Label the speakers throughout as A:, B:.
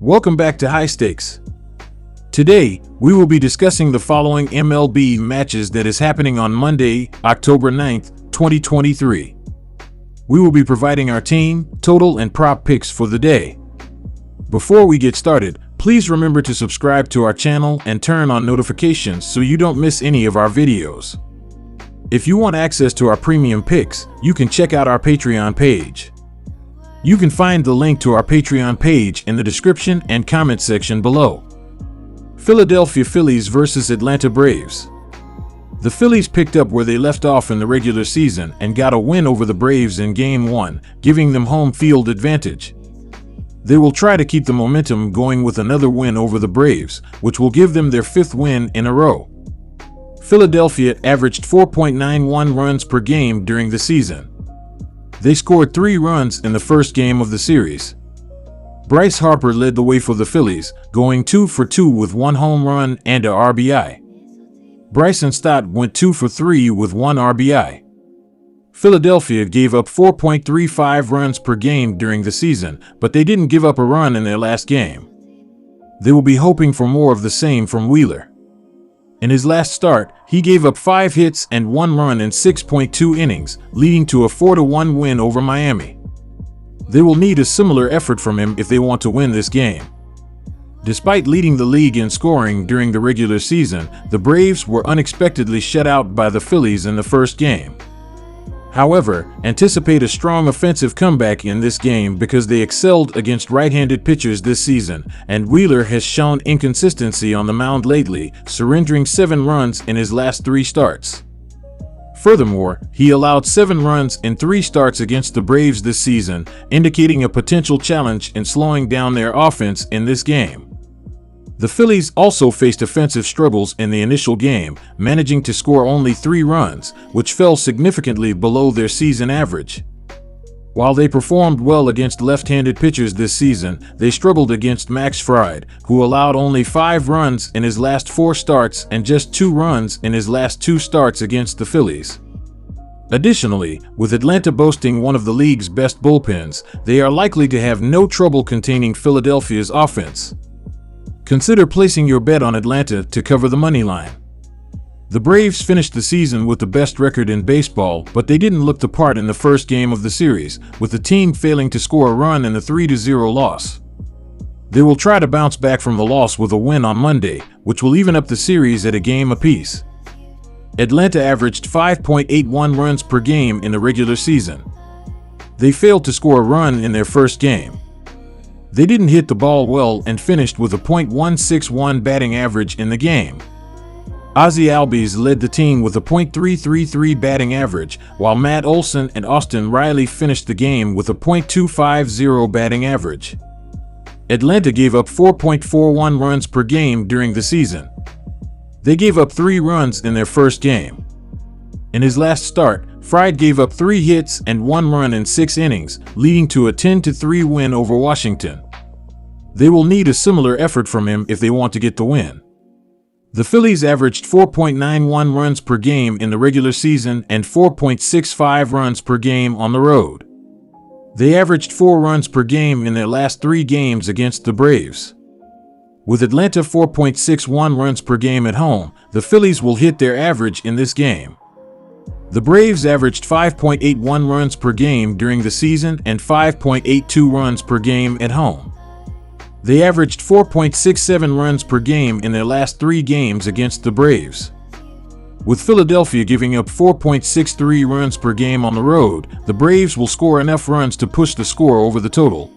A: Welcome back to High Stakes. Today, we will be discussing the following MLB matches that is happening on Monday, October 9th, 2023. We will be providing our team, total, and prop picks for the day. Before we get started, please remember to subscribe to our channel and turn on notifications so you don't miss any of our videos. If you want access to our premium picks, you can check out our Patreon page. You can find the link to our Patreon page in the description and comment section below. Philadelphia Phillies versus Atlanta Braves. The Phillies picked up where they left off in the regular season and got a win over the Braves in Game 1, giving them home field advantage. They will try to keep the momentum going with another win over the Braves, which will give them their 5th win in a row. Philadelphia averaged 4.91 runs per game during the season. They scored 3 runs in the first game of the series. Bryce Harper led the way for the Phillies, going 2 for 2 with 1 home run and a RBI. Bryson Stott went 2 for 3 with 1 RBI. Philadelphia gave up 4.35 runs per game during the season, but they didn't give up a run in their last game. They will be hoping for more of the same from Wheeler. In his last start, he gave up 5 hits and 1 run in 6.2 innings, leading to a 4-1 win over Miami. They will need a similar effort from him if they want to win this game. Despite leading the league in scoring during the regular season, the Braves were unexpectedly shut out by the Phillies in the first game. However, anticipate a strong offensive comeback in this game because they excelled against right-handed pitchers this season, and Wheeler has shown inconsistency on the mound lately, surrendering 7 runs in his last 3 starts. Furthermore, he allowed 7 runs in 3 starts against the Braves this season, indicating a potential challenge in slowing down their offense in this game. The Phillies also faced offensive struggles in the initial game, managing to score only 3 runs, which fell significantly below their season average. While they performed well against left-handed pitchers this season, they struggled against Max Fried, who allowed only 5 runs in his last 4 starts and just 2 runs in his last 2 starts against the Phillies. Additionally, with Atlanta boasting one of the league's best bullpens, they are likely to have no trouble containing Philadelphia's offense. Consider placing your bet on Atlanta to cover the money line. The Braves finished the season with the best record in baseball, but they didn't look the part in the first game of the series, with the team failing to score a run in the 3-0 loss. They will try to bounce back from the loss with a win on Monday, which will even up the series at a game apiece. Atlanta averaged 5.81 runs per game in the regular season. They failed to score a run in their first game. They didn't hit the ball well and finished with a .161 batting average in the game. Ozzie Albies led the team with a .333 batting average, while Matt Olson and Austin Riley finished the game with a .250 batting average. Atlanta gave up 4.41 runs per game during the season. They gave up 3 runs in their first game. In his last start, Fried gave up 3 hits and 1 run in 6 innings, leading to a 10-3 win over Washington. They will need a similar effort from him if they want to get the win. The Phillies averaged 4.91 runs per game in the regular season and 4.65 runs per game on the road. They averaged 4 runs per game in their last 3 games against the Braves. With Atlanta 4.61 runs per game at home, the Phillies will hit their average in this game. The Braves averaged 5.81 runs per game during the season and 5.82 runs per game at home. They averaged 4.67 runs per game in their last 3 games against the Braves. With Philadelphia giving up 4.63 runs per game on the road, the Braves will score enough runs to push the score over the total.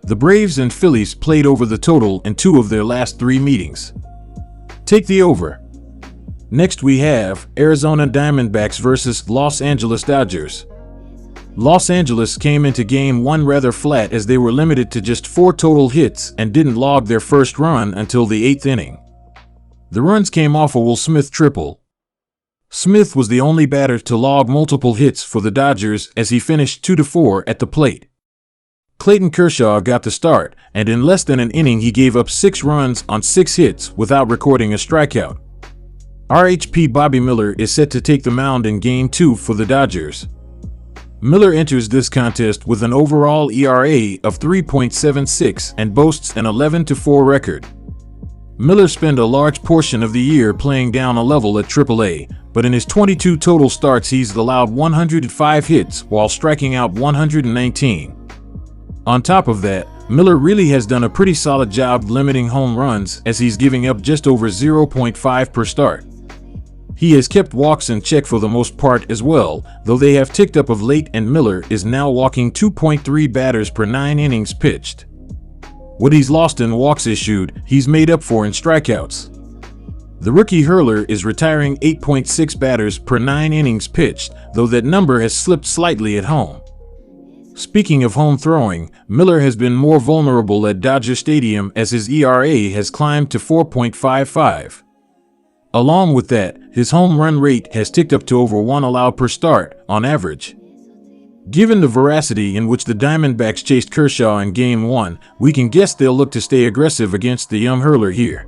A: The Braves and Phillies played over the total in 2 of their last 3 meetings. Take the over. Next we have Arizona Diamondbacks versus Los Angeles Dodgers. Los Angeles came into Game 1 rather flat as they were limited to just 4 total hits and didn't log their first run until the 8th inning. The runs came off a Will Smith triple. Smith was the only batter to log multiple hits for the Dodgers as he finished 2-4 at the plate. Clayton Kershaw got the start, and in less than an inning he gave up 6 runs on 6 hits without recording a strikeout. RHP Bobby Miller is set to take the mound in Game 2 for the Dodgers. Miller enters this contest with an overall ERA of 3.76 and boasts an 11-4 record. Miller spent a large portion of the year playing down a level at AAA, but in his 22 total starts he's allowed 105 hits while striking out 119. On top of that, Miller really has done a pretty solid job limiting home runs, as he's giving up just over 0.5 per start. He has kept walks in check for the most part as well, though they have ticked up of late, and Miller is now walking 2.3 batters per 9 innings pitched. What he's lost in walks issued, he's made up for in strikeouts. The rookie hurler is retiring 8.6 batters per 9 innings pitched, though that number has slipped slightly at home. Speaking of home throwing, Miller has been more vulnerable at Dodger Stadium, as his ERA has climbed to 4.55. Along with that, his home run rate has ticked up to over 1 allowed per start, on average. Given the veracity in which the Diamondbacks chased Kershaw in Game 1, we can guess they'll look to stay aggressive against the young hurler here.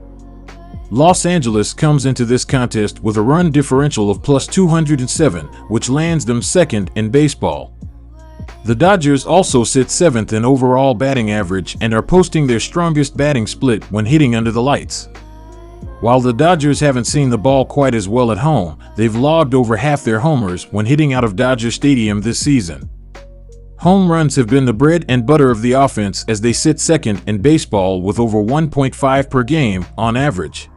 A: Los Angeles comes into this contest with a run differential of plus 207, which lands them second in baseball. The Dodgers also sit 7th in overall batting average and are posting their strongest batting split when hitting under the lights. While the Dodgers haven't seen the ball quite as well at home, they've logged over half their homers when hitting out of Dodger Stadium this season. Home runs have been the bread and butter of the offense, as they sit second in baseball with over 1.5 per game on average.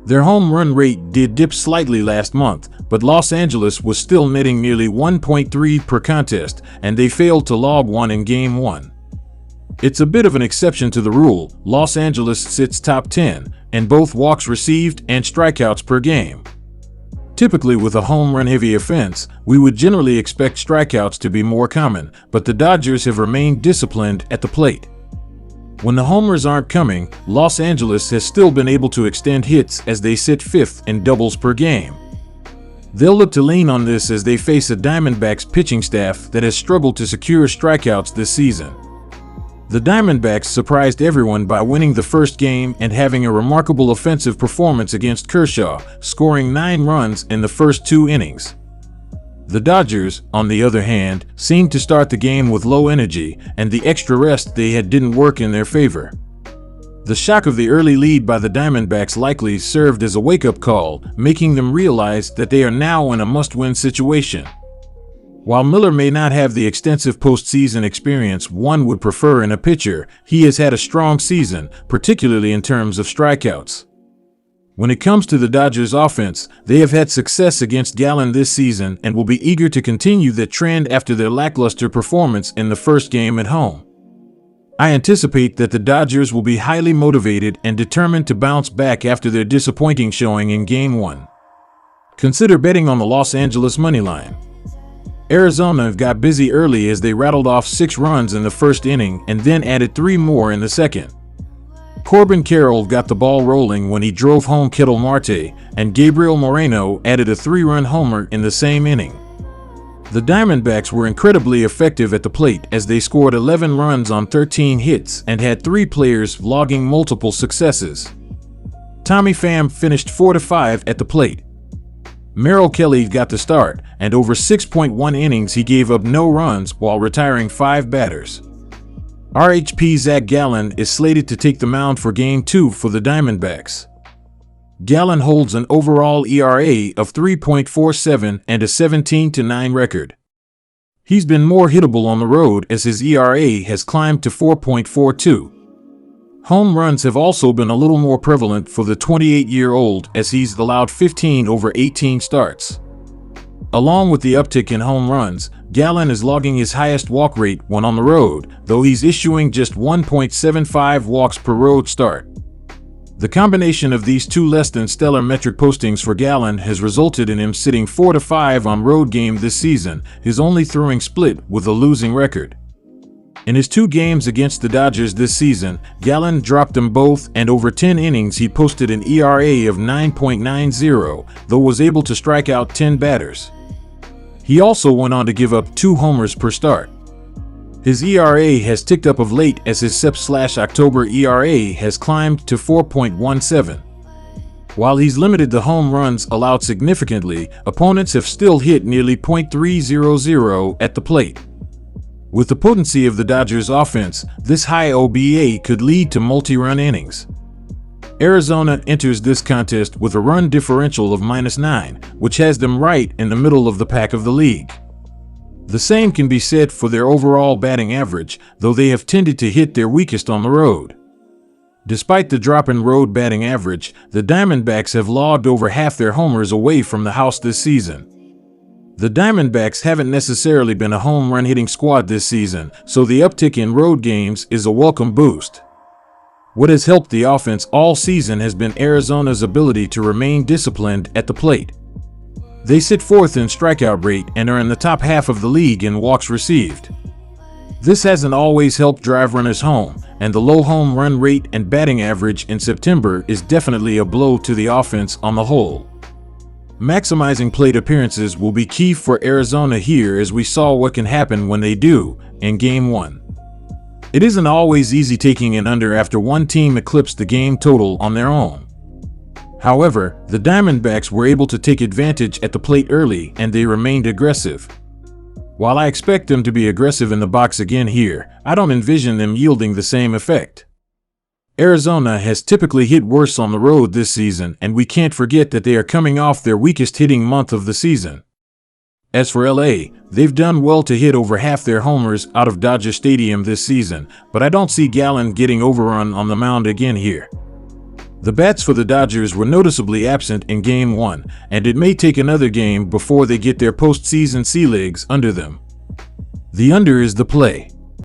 A: Their home run rate did dip slightly last month, but Los Angeles was still netting nearly 1.3 per contest, and they failed to log one in Game 1. It's a bit of an exception to the rule. Los Angeles sits top 10 in both walks received and strikeouts per game. Typically, with a home run heavy offense, we would generally expect strikeouts to be more common, but the Dodgers have remained disciplined at the plate. When the homers aren't coming, Los Angeles has still been able to extend hits, as they sit 5th in doubles per game. They'll look to lean on this as they face a Diamondbacks pitching staff that has struggled to secure strikeouts this season. The Diamondbacks surprised everyone by winning the first game and having a remarkable offensive performance against Kershaw, scoring 9 runs in the first 2 innings. The Dodgers, on the other hand, seemed to start the game with low energy, and the extra rest they had didn't work in their favor. The shock of the early lead by the Diamondbacks likely served as a wake-up call, making them realize that they are now in a must-win situation. While Miller may not have the extensive postseason experience one would prefer in a pitcher, he has had a strong season, particularly in terms of strikeouts. When it comes to the Dodgers offense, they have had success against Gallen this season and will be eager to continue that trend after their lackluster performance in the first game at home. I anticipate that the Dodgers will be highly motivated and determined to bounce back after their disappointing showing in Game 1. Consider betting on the Los Angeles moneyline. Arizona got busy early as they rattled off 6 runs in the first inning and then added 3 more in the second. Corbin Carroll got the ball rolling when he drove home Ketel Marte, and Gabriel Moreno added a 3-run homer in the same inning. The Diamondbacks were incredibly effective at the plate, as they scored 11 runs on 13 hits and had 3 players logging multiple successes. Tommy Pham finished 4-5 at the plate. Merrill Kelly got the start, and over 6.1 innings he gave up no runs while retiring 5 batters. RHP Zach Gallen is slated to take the mound for Game 2 for the Diamondbacks. Gallen holds an overall ERA of 3.47 and a 17-9 record. He's been more hittable on the road, as his ERA has climbed to 4.42. Home runs have also been a little more prevalent for the 28-year-old, as he's allowed 15 over 18 starts. Along with the uptick in home runs, Gallen is logging his highest walk rate when on the road, though he's issuing just 1.75 walks per road start. The combination of these two less than stellar metric postings for Gallen has resulted in him sitting 4-5 on road game this season, his only throwing split with a losing record. In his 2 games against the Dodgers this season, Gallen dropped them both, and over 10 innings he posted an ERA of 9.90, though was able to strike out 10 batters. He also went on to give up 2 homers per start. His ERA has ticked up of late, as his Sep/October ERA has climbed to 4.17. While he's limited the home runs allowed significantly, opponents have still hit nearly .300 at the plate. With the potency of the Dodgers offense, this high OBA could lead to multi-run innings. Arizona enters this contest with a run differential of -9, which has them right in the middle of the pack of the league. The same can be said for their overall batting average, though they have tended to hit their weakest on the road. Despite the drop in road batting average, the Diamondbacks have logged over half their homers away from the house this season. The Diamondbacks haven't necessarily been a home run hitting squad this season, so the uptick in road games is a welcome boost. What has helped the offense all season has been Arizona's ability to remain disciplined at the plate. They sit fourth in strikeout rate and are in the top half of the league in walks received. This hasn't always helped drive runners home, and the low home run rate and batting average in September is definitely a blow to the offense on the whole. Maximizing plate appearances will be key for Arizona here, as we saw what can happen when they do in Game 1. It isn't always easy taking an under after one team eclipsed the game total on their own. However, the Diamondbacks were able to take advantage at the plate early and they remained aggressive. While I expect them to be aggressive in the box again here, I don't envision them yielding the same effect. Arizona has typically hit worse on the road this season, and we can't forget that they are coming off their weakest hitting month of the season. As for LA, they've done well to hit over half their homers out of Dodger Stadium this season, but I don't see Gallen getting overrun on the mound again here. The bats for the Dodgers were noticeably absent in Game 1, and it may take another game before they get their postseason sea legs under them. The under is the play.